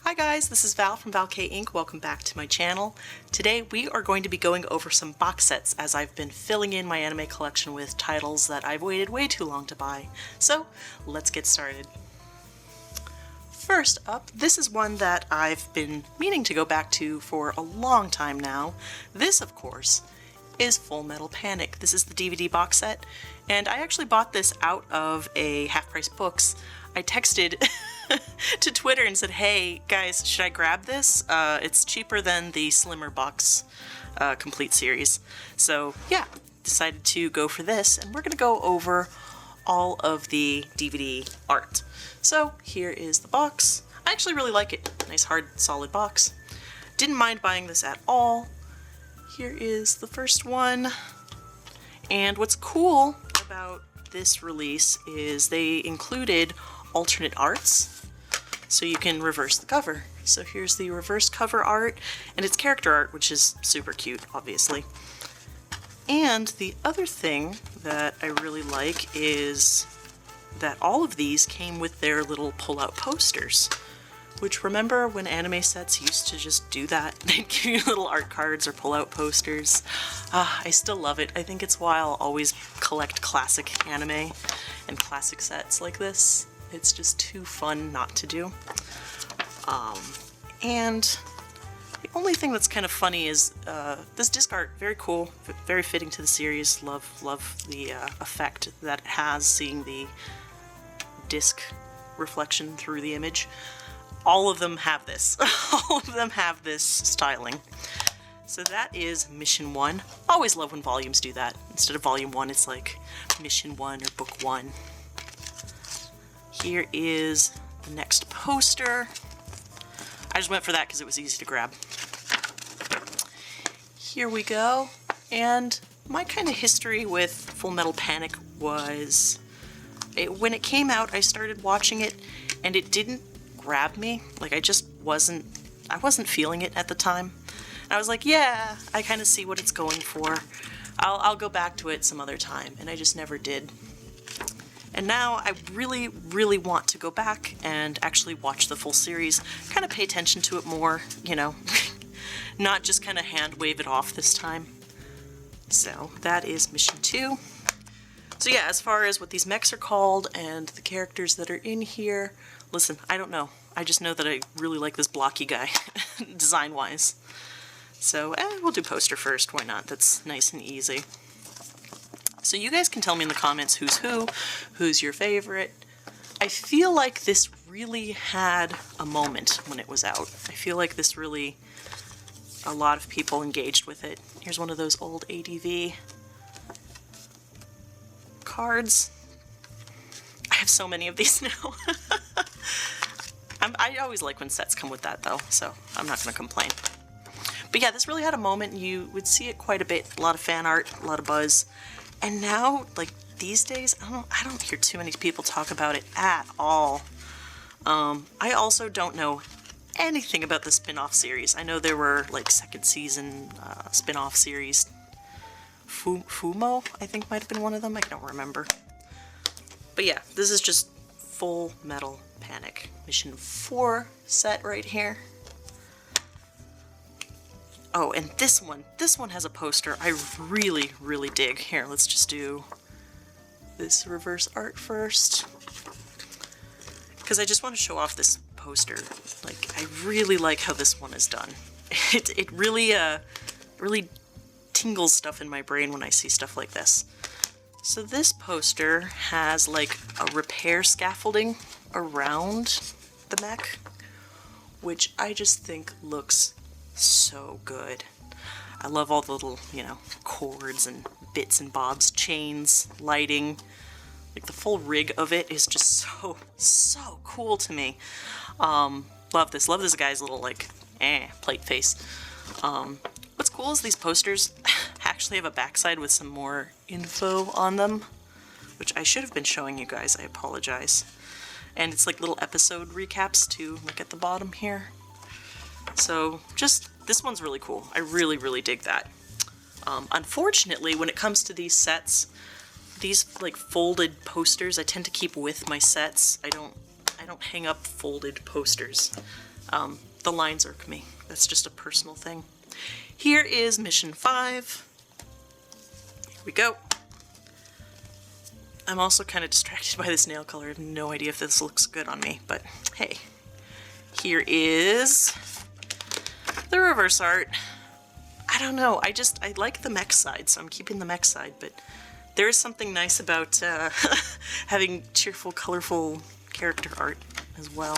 Hi guys, this is Val from valkayink. Welcome back to my channel. Today we are going to be going over some box sets as I've been filling in my anime collection with titles that I've waited way too long to buy. So let's get started. First up, this is one that I've been meaning to go back to for a long time now. This, of course, is Full Metal Panic. This is the DVD box set, and I actually bought this out of a half-price books. I texted to Twitter and said, hey guys, should I grab this? It's cheaper than the slimmer box complete series. So yeah, decided to go for this, and we're gonna go over all of the DVD art. So here is the box. I actually really like it. Nice hard solid box. Didn't mind buying this at all. Here is the first one. And what's cool about this release is they included alternate arts, so you can reverse the cover. So here's the reverse cover art, and it's character art, which is super cute, obviously. And the other thing that I really like is that all of these came with their little pull-out posters, which, remember when anime sets used to just do that? They'd give you little art cards or pull-out posters. I still love it. I think it's why I'll always collect classic anime and classic sets like this. It's just too fun not to do. And the only thing that's kind of funny is this disc art. Very cool, very fitting to the series. Love the effect that it has, seeing the disc reflection through the image. All of them have this. All of them have this styling. So that is Mission 1. Always love when volumes do that. Instead of Volume 1, it's like Mission 1 or Book 1. Here is the next poster. I just went for that because it was easy to grab. Here we go. And my kind of history with Full Metal Panic was, when it came out, I started watching it and it didn't grab me. Like, I wasn't feeling it at the time. And I was like, yeah, I kind of see what it's going for. I'll go back to it some other time, and I just never did. And now I really, really want to go back and actually watch the full series, kind of pay attention to it more, you know, not just kind of hand wave it off this time. So that is Mission 2. So yeah, as far as what these mechs are called and the characters that are in here, listen, I don't know. I just know that I really like this blocky guy, design-wise. So we'll do poster first, why not? That's nice and easy. So you guys can tell me in the comments who's your favorite. I feel like this really had a moment when it was out. I feel like this really, a lot of people engaged with it. Here's one of those old ADV cards. I have so many of these now. I always like when sets come with that though, so I'm not going to complain. But yeah, this really had a moment. You would see it quite a bit. A lot of fan art, a lot of buzz. And now, like, these days, I don't hear too many people talk about it at all. I also don't know anything about the spin-off series. I know there were, like, second season spin-off series. Fumo, I think, might have been one of them. I don't remember. But yeah, this is just Full Metal Panic. Mission 4 set right here. Oh, and this one has a poster I really, really dig. Here, let's just do this reverse art first, because I just want to show off this poster. Like, I really like how this one is done. It really, really tingles stuff in my brain when I see stuff like this. So this poster has, like, a repair scaffolding around the mech, which I just think looks so good. I love all the little, you know, cords and bits and bobs, chains, lighting. Like, the full rig of it is just so cool to me. Love this. Love this guy's little, like, plate face. What's cool is these posters actually have a backside with some more info on them, which I should have been showing you guys. I apologize. And it's like little episode recaps too, like at the bottom here. So just, this one's really cool. I really, really dig that. Unfortunately, when it comes to these sets, these like folded posters I tend to keep with my sets. I don't hang up folded posters. The lines irk me. That's just a personal thing. Here is mission 5. Here we go. I'm also kind of distracted by this nail color. I have no idea if this looks good on me, but hey. Here is the reverse art. I don't know, I like the mech side, so I'm keeping the mech side, but there is something nice about having cheerful, colorful character art as well.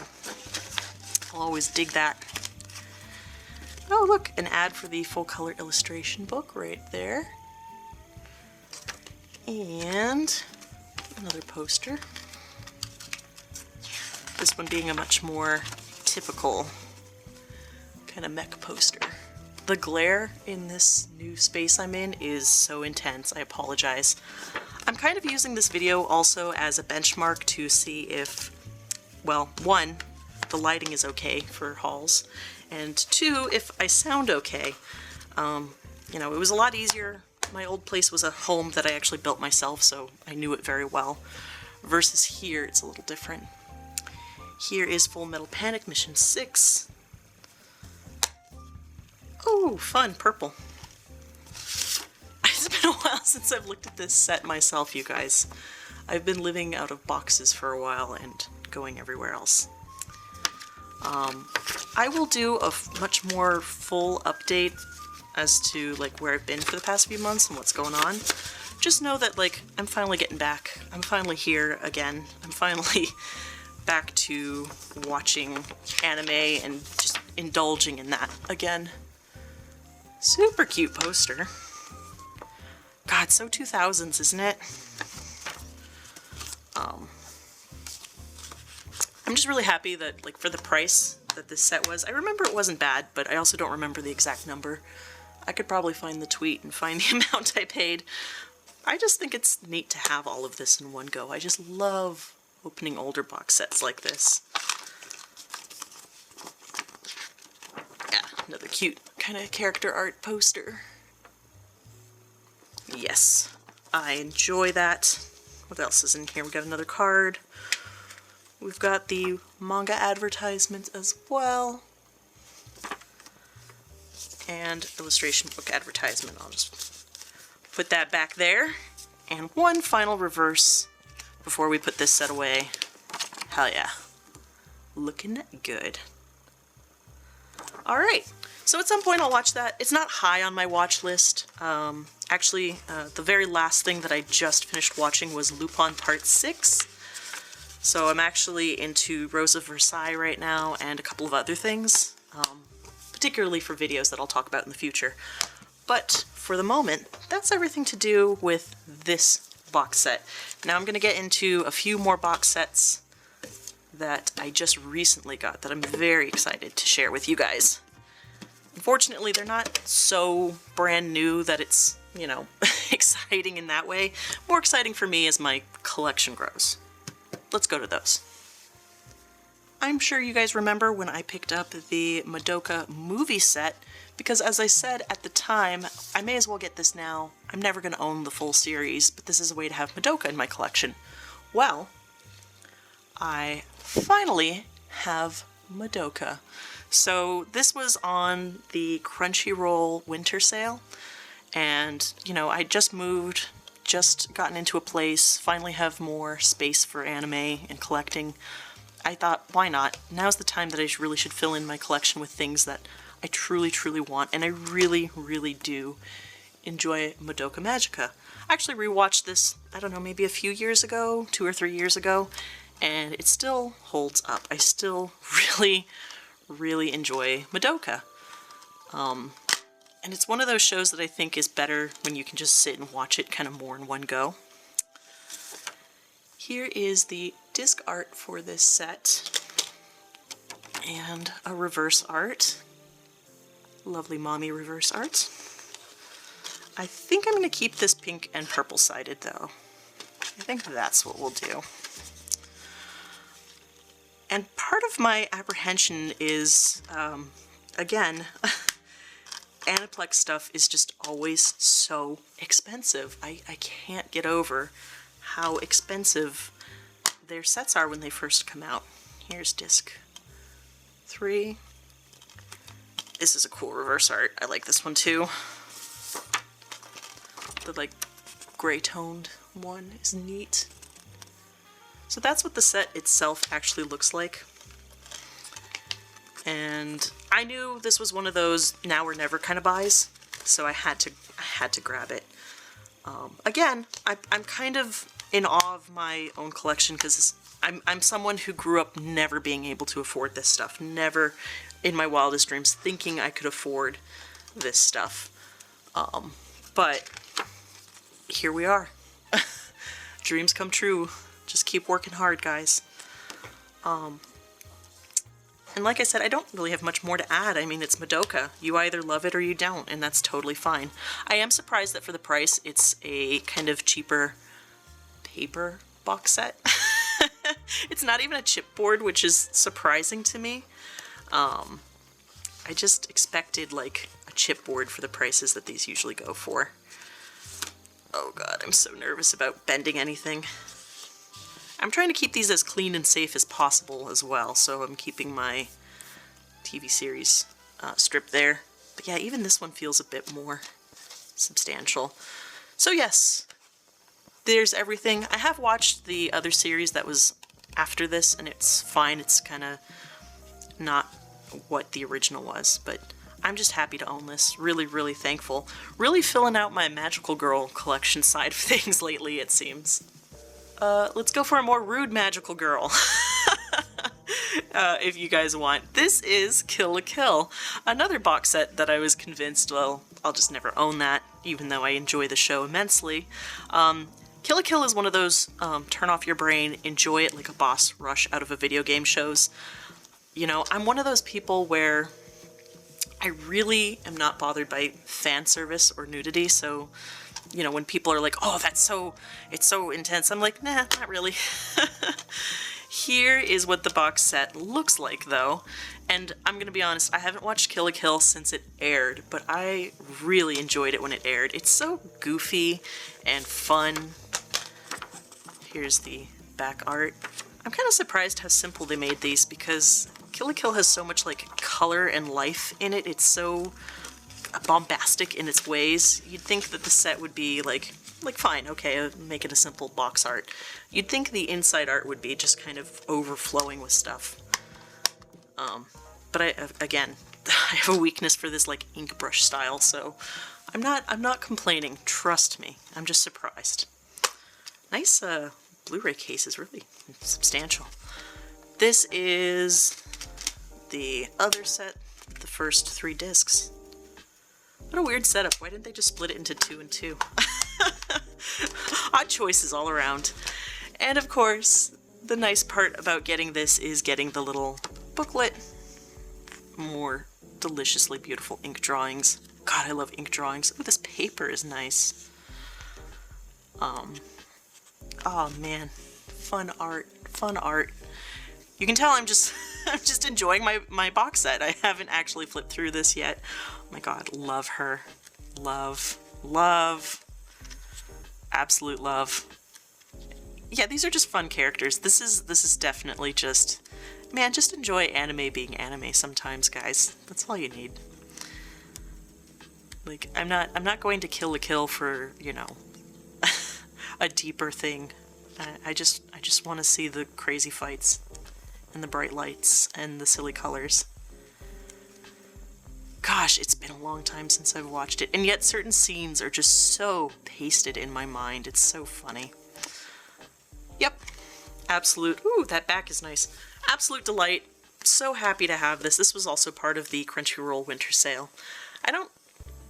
I'll always dig that. Oh look, an ad for the full color illustration book right there. And another poster. This one being a much more typical kind of mech poster. The glare in this new space I'm in is so intense, I apologize. I'm kind of using this video also as a benchmark to see if, well, 1, the lighting is okay for hauls, and 2, if I sound okay. You know, it was a lot easier. My old place was a home that I actually built myself, so I knew it very well. Versus here, it's a little different. Here is Full Metal Panic Mission 6. Oh, fun, purple. It's been a while since I've looked at this set myself, you guys. I've been living out of boxes for a while and going everywhere else. I will do a much more full update as to like where I've been for the past few months and what's going on. Just know that like I'm finally getting back. I'm finally here again. I'm finally back to watching anime and just indulging in that again. Super cute poster. God, so 2000s, isn't it? I'm just really happy that, like, for the price that this set was, I remember it wasn't bad, but I also don't remember the exact number. I could probably find the tweet and find the amount I paid. I just think it's neat to have all of this in one go. I just love opening older box sets like this. Yeah, another cute kind of character art poster. Yes, I enjoy that. What else is in here? We got another card. We've got the manga advertisement as well. And illustration book advertisement. I'll just put that back there. And one final reverse before we put this set away. Hell yeah. Looking good. Alright, so at some point I'll watch that. It's not high on my watch list. Actually, the very last thing that I just finished watching was Lupin Part 6. So I'm actually into Rose of Versailles right now and a couple of other things, particularly for videos that I'll talk about in the future. But for the moment, that's everything to do with this box set. Now I'm going to get into a few more box sets that I just recently got that I'm very excited to share with you guys. Unfortunately, they're not so brand new that it's, you know, exciting in that way. More exciting for me as my collection grows. Let's go to those. I'm sure you guys remember when I picked up the Madoka movie set, because as I said at the time, I may as well get this now. I'm never going to own the full series, but this is a way to have Madoka in my collection. Well, I finally have Madoka. So this was on the Crunchyroll winter sale, and you know, I just moved, just gotten into a place, finally have more space for anime and collecting. I thought, why not? Now's the time that I really should fill in my collection with things that I truly, truly want, and I really, really do enjoy Madoka Magica. I actually rewatched this, I don't know, maybe a few years ago, 2 or 3 years ago, and it still holds up. I still really, really enjoy Madoka. And it's one of those shows that I think is better when you can just sit and watch it kind of more in one go. Here is the disc art for this set, and a reverse art. Lovely mommy reverse art. I think I'm going to keep this pink and purple sided though. I think that's what we'll do. And part of my apprehension is, again, Aniplex stuff is just always so expensive. I can't get over how expensive their sets are when they first come out. Here's disc 3. This is a cool reverse art. I like this one too. The like gray toned one is neat. So that's what the set itself actually looks like. And I knew this was one of those now or never kind of buys, so I had to grab it. Again, I'm kind of in awe of my own collection because I'm someone who grew up never being able to afford this stuff. Never in my wildest dreams thinking I could afford this stuff. But here we are. Dreams come true. Just keep working hard, guys. And like I said, I don't really have much more to add. I mean, it's Madoka. You either love it or you don't, and that's totally fine. I am surprised that for the price, it's a kind of cheaper paper box set. It's not even a chipboard, which is surprising to me. I just expected, like, a chipboard for the prices that these usually go for. Oh god, I'm so nervous about bending anything. I'm trying to keep these as clean and safe as possible as well, so I'm keeping my TV series strip there. But yeah, even this one feels a bit more substantial. So yes, there's everything. I have watched the other series that was after this, and it's fine. It's kind of not what the original was, but I'm just happy to own this. Really, really thankful. Really filling out my Magical Girl collection side of things lately, it seems. Let's go for a more rude magical girl. If you guys want. This is Kill la Kill, another box set that I was convinced, well, I'll just never own that, even though I enjoy the show immensely. Kill la Kill is one of those turn off your brain, enjoy it like a boss rush out of a video game shows. You know, I'm one of those people where I really am not bothered by fan service or nudity, so you know, when people are like, oh, it's so intense, I'm like, nah, not really. Here is what the box set looks like, though. And I'm gonna be honest, I haven't watched Kill la Kill since it aired, but I really enjoyed it when it aired. It's so goofy and fun. Here's the back art. I'm kind of surprised how simple they made these, because Kill la Kill has so much, like, color and life in it. It's so bombastic in its ways. You'd think that the set would be like fine, okay, I'll make it a simple box art. You'd think the inside art would be just kind of overflowing with stuff. But again, I have a weakness for this like ink brush style, so I'm not complaining, trust me. I'm just surprised. Nice Blu-ray case is really substantial. This is the other set, the first 3 discs. What a weird setup. Why didn't they just split it into 2 and 2? Odd choices all around. And of course, the nice part about getting this is getting the little booklet. More deliciously beautiful ink drawings. God, I love ink drawings. Oh, this paper is nice. Oh man, fun art, fun art. You can tell I'm just enjoying my box set. I haven't actually flipped through this yet. Oh my god, love her. Love. Love. Absolute love. Yeah, these are just fun characters. This is definitely just, man, just enjoy anime being anime sometimes, guys. That's all you need. Like, I'm not going to Kill la Kill for, you know, a deeper thing. I just want to see the crazy fights and the bright lights and the silly colors. Gosh, it's been a long time since I've watched it, and yet certain scenes are just so pasted in my mind. It's so funny. Yep, absolute. Ooh, that back is nice. Absolute delight. So happy to have this. This was also part of the Crunchyroll winter sale. I don't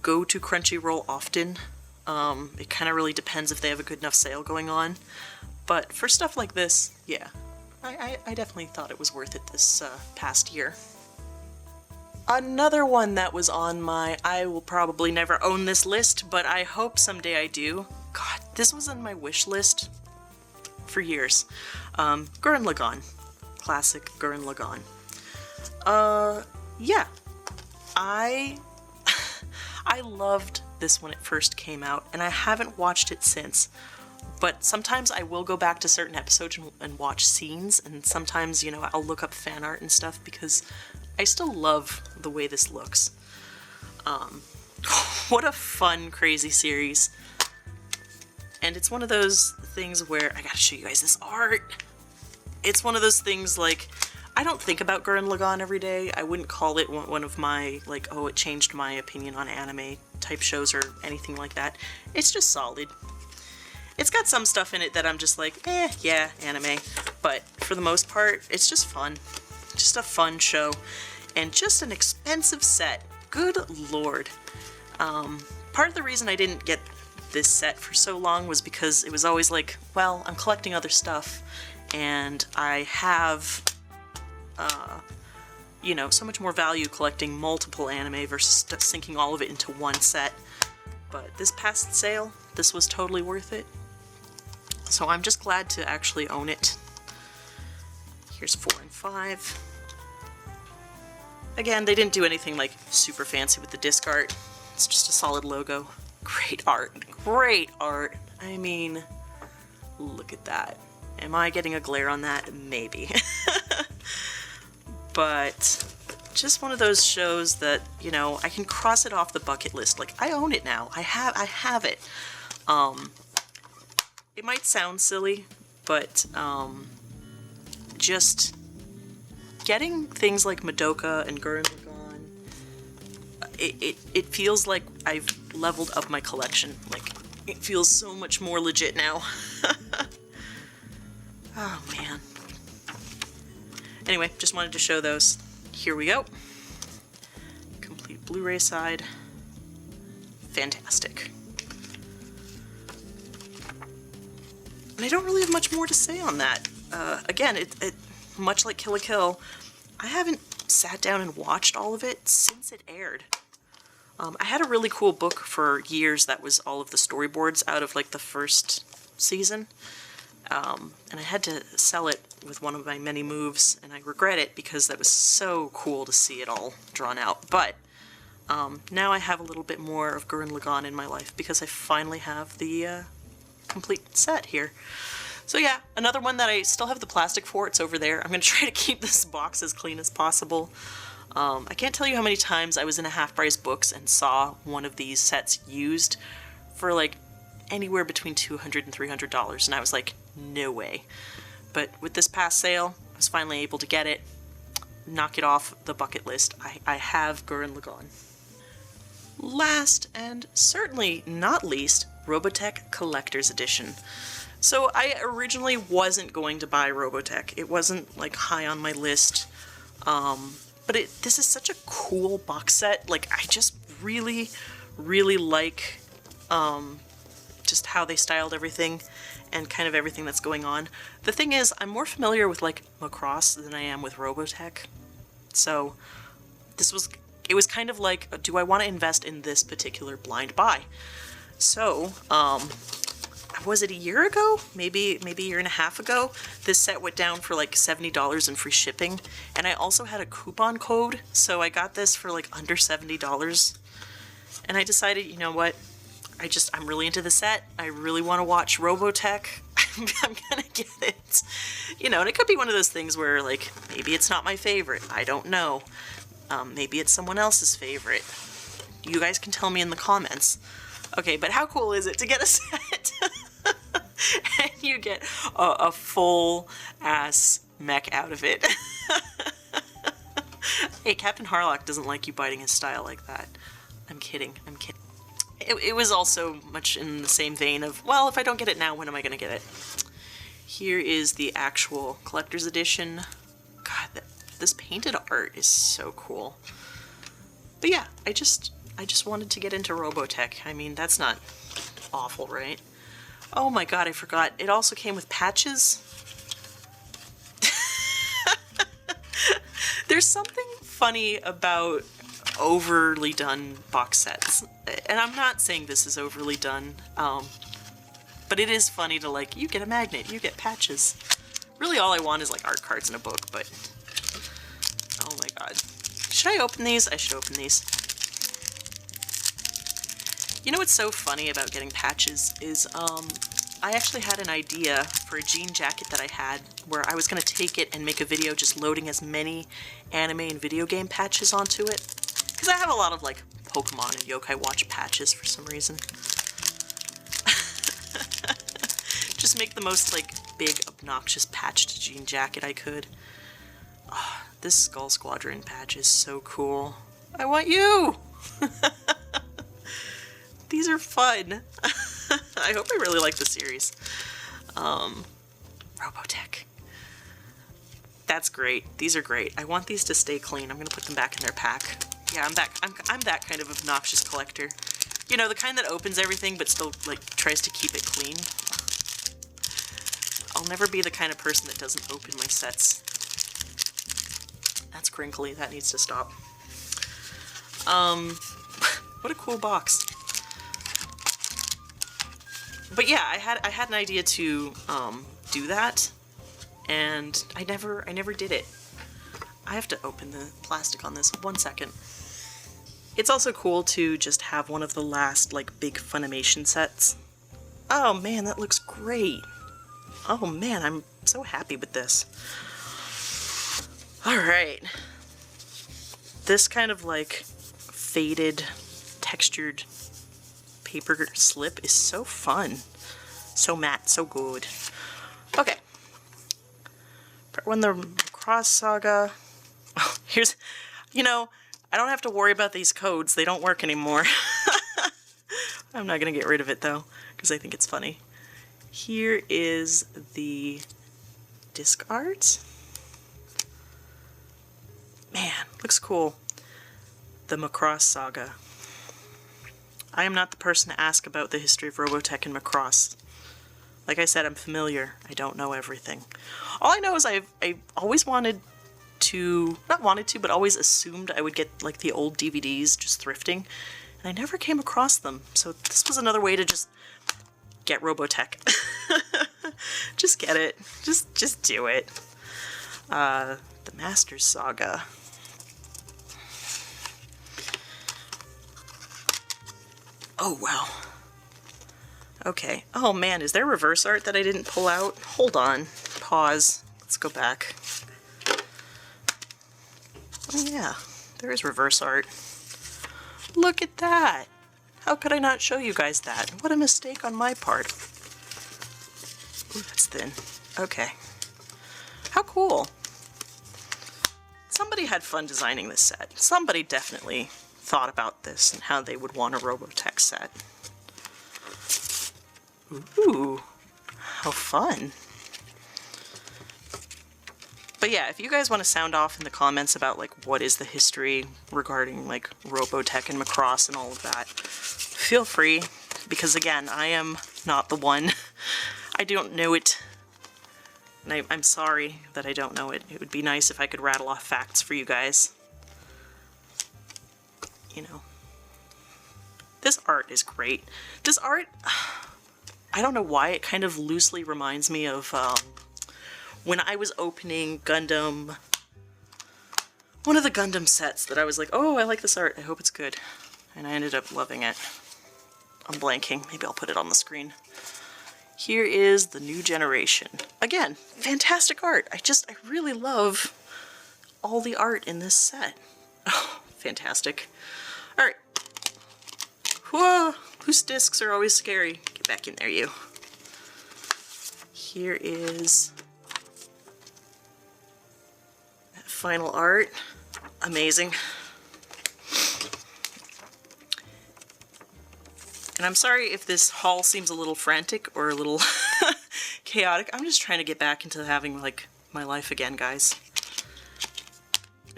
go to Crunchyroll often. It kind of really depends if they have a good enough sale going on. But for stuff like this, yeah, I definitely thought it was worth it this past year. Another one that was on my I will probably never own this list, but I hope someday I do. God, this was on my wish list for years. Gurren Lagann. Classic Gurren Lagann. Yeah. I loved this when it first came out, and I haven't watched it since. But sometimes I will go back to certain episodes and watch scenes, and sometimes, you know, I'll look up fan art and stuff because I still love the way this looks. What a fun, crazy series. And it's one of those things where, I gotta show you guys this art. It's one of those things like, I don't think about Gurren Lagann every day. I wouldn't call it one of my, like, oh, it changed my opinion on anime type shows or anything like that. It's just solid. It's got some stuff in it that I'm just like, yeah, anime. But for the most part, it's just fun. Just a fun show. And just an expensive set. Good lord. Part of the reason I didn't get this set for so long was because it was always like, well, I'm collecting other stuff. And I have, you know, so much more value collecting multiple anime versus sinking all of it into one set. But this past sale, this was totally worth it. So I'm just glad to actually own it. Here's 4 and 5. Again, they didn't do anything like super fancy with the disc art. It's just a solid logo. Great art. Great art. I mean, look at that. Am I getting a glare on that? Maybe. But just one of those shows that, you know, I can cross it off the bucket list. Like, I own it now. I have it. It might sound silly, but just getting things like Madoka and Gurren Lagann, it feels like I've leveled up my collection. Like, it feels so much more legit now. Oh, man. Anyway, just wanted to show those. Here we go. Complete Blu-ray side. Fantastic. And I don't really have much more to say on that. Again, it much like Kill la Kill, I haven't sat down and watched all of it since it aired. I had a really cool book for years that was all of the storyboards out of like the first season. And I had to sell it with one of my many moves, and I regret it because that was so cool to see it all drawn out. But now I have a little bit more of Gurren Lagann in my life because I finally have the complete set here. So yeah, another one that I still have the plastic for. It's over there. I'm going to try to keep this box as clean as possible. I can't tell you how many times I was in a Half Price Books and saw one of these sets used for like anywhere between $200 and $300, and I was like, no way. But with this past sale, I was finally able to get it, knock it off the bucket list. I have Gurren Lagann. Last, and certainly not least, Robotech Collector's Edition. So I originally wasn't going to buy Robotech. It wasn't like high on my list, but this is such a cool box set. Like, I just really, really like just how they styled everything and kind of everything that's going on. The thing is, I'm more familiar with like Macross than I am with Robotech. So it was kind of like, do I want to invest in this particular blind buy? So, was it a year ago? Maybe a year and a half ago? This set went down for like $70 in free shipping. And I also had a coupon code, so I got this for like under $70. And I decided, you know what? I'm really into the set. I really want to watch Robotech. I'm gonna get it. You know, and it could be one of those things where, like, maybe it's not my favorite. I don't know. Maybe it's someone else's favorite. You guys can tell me in the comments. Okay, but how cool is it to get a set? And you get a full-ass mech out of it. Hey, Captain Harlock doesn't like you biting his style like that. I'm kidding. It was also much in the same vein of, well, if I don't get it now, when am I going to get it? Here is the actual collector's edition. God, this painted art is so cool. But yeah, I just wanted to get into Robotech. I mean, that's not awful, right? Oh my god, I forgot. It also came with patches. There's something funny about overly done box sets. And I'm not saying this is overly done, but it is funny to, like, you get a magnet, you get patches. Really all I want is like art cards in a book, but oh my god. Should I open these? I should open these. You know what's so funny about getting patches is, I actually had an idea for a jean jacket that I had where I was going to take it and make a video just loading as many anime and video game patches onto it. Because I have a lot of like Pokemon and Yokai Watch patches for some reason. Just make the most like big obnoxious patched jean jacket I could. Oh, this Skull Squadron patch is so cool. I want you! These are fun. I hope I really like the series. Robotech. That's great. These are great. I want these to stay clean. I'm gonna put them back in their pack. Yeah, I'm that kind of obnoxious collector. You know, the kind that opens everything but still like tries to keep it clean. I'll never be the kind of person that doesn't open my sets. That's crinkly. That needs to stop. What a cool box. But yeah, I had an idea to do that, and I never did it. I have to open the plastic on this. 1 second. It's also cool to just have one of the last like big Funimation sets. Oh man, that looks great. Oh man, I'm so happy with this. All right. This kind of like faded, textured paper slip is so fun. So matte, so good. Okay. Part 1, the Cross Saga. Oh, here's, you know, I don't have to worry about these codes. They don't work anymore. I'm not gonna get rid of it though, because I think it's funny. Here is the disc art. Man, looks cool. The Macross Saga. I am not the person to ask about the history of Robotech and Macross. Like I said, I'm familiar. I don't know everything. All I know is I always wanted to, not wanted to, but always assumed I would get like the old DVDs just thrifting, and I never came across them. So this was another way to just get Robotech. Just get it. Just do it. The Masters Saga. Oh, wow. Okay. Oh, man, is there reverse art that I didn't pull out? Hold on. Pause. Let's go back. Oh, yeah. There is reverse art. Look at that. How could I not show you guys that? What a mistake on my part. Ooh, that's thin. Okay. How cool. Somebody had fun designing this set. Somebody definitely thought about this and how they would want a Robotech set. Ooh, how fun. But yeah, if you guys want to sound off in the comments about like what is the history regarding like Robotech and Macross and all of that, feel free, because again, I am not the one. I don't know it. And I'm sorry that I don't know it. It would be nice if I could rattle off facts for you guys. You know. This art is great. This art, I don't know why, it kind of loosely reminds me of when I was opening Gundam, one of the Gundam sets that I was like, oh, I like this art, I hope it's good. And I ended up loving it. I'm blanking, maybe I'll put it on the screen. Here is the New Generation. Again, fantastic art. I really love all the art in this set. Oh, fantastic. All right. Whoa, whose discs are always scary? Get back in there, you. Here is that final art. Amazing. And I'm sorry if this haul seems a little frantic or a little chaotic. I'm just trying to get back into having, like, my life again, guys.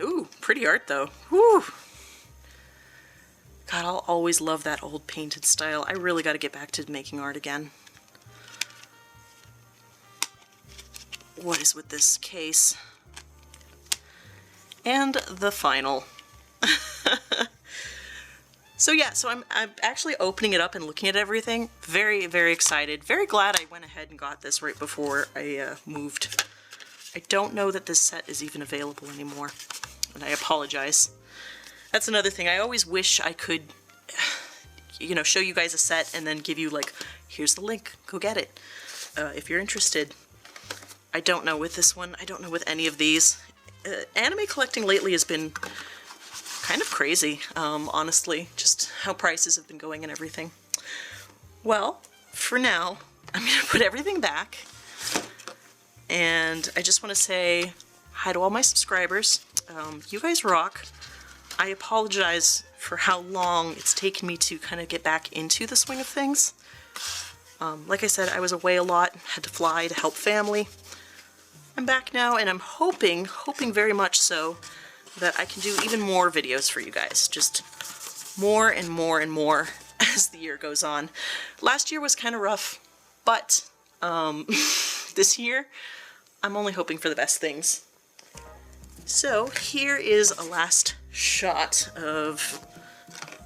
Ooh, pretty art, though. Woo! God, I'll always love that old painted style. I really got to get back to making art again. What is with this case? And the final. So yeah, so I'm actually opening it up and looking at everything. Very, very excited. Very glad I went ahead and got this right before I moved. I don't know that this set is even available anymore, and I apologize. That's another thing. I always wish I could, you know, show you guys a set and then give you like, here's the link, go get it if you're interested. I don't know with this one, I don't know with any of these. Anime collecting lately has been kind of crazy, honestly, just how prices have been going and everything. Well, for now, I'm gonna put everything back, and I just want to say hi to all my subscribers. You guys rock. I apologize for how long it's taken me to kind of get back into the swing of things. Like I said, I was away a lot, had to fly to help family. I'm back now, and I'm hoping very much so, that I can do even more videos for you guys. Just more and more and more as the year goes on. Last year was kind of rough, but this year, I'm only hoping for the best things. So here is a last shot of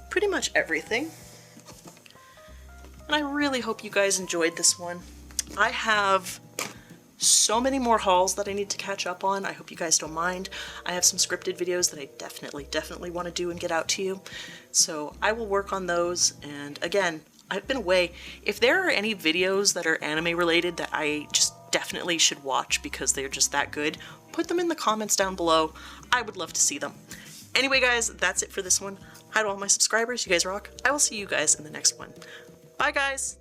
pretty much everything. And I really hope you guys enjoyed this one. I have so many more hauls that I need to catch up on. I hope you guys don't mind. I have some scripted videos that I definitely want to do and get out to you. So I will work on those. And again, I've been away. If there are any videos that are anime related that I just definitely should watch because they're just that good, put them in the comments down below. I would love to see them. Anyway, guys, that's it for this one. Hi to all my subscribers. You guys rock. I will see you guys in the next one. Bye, guys.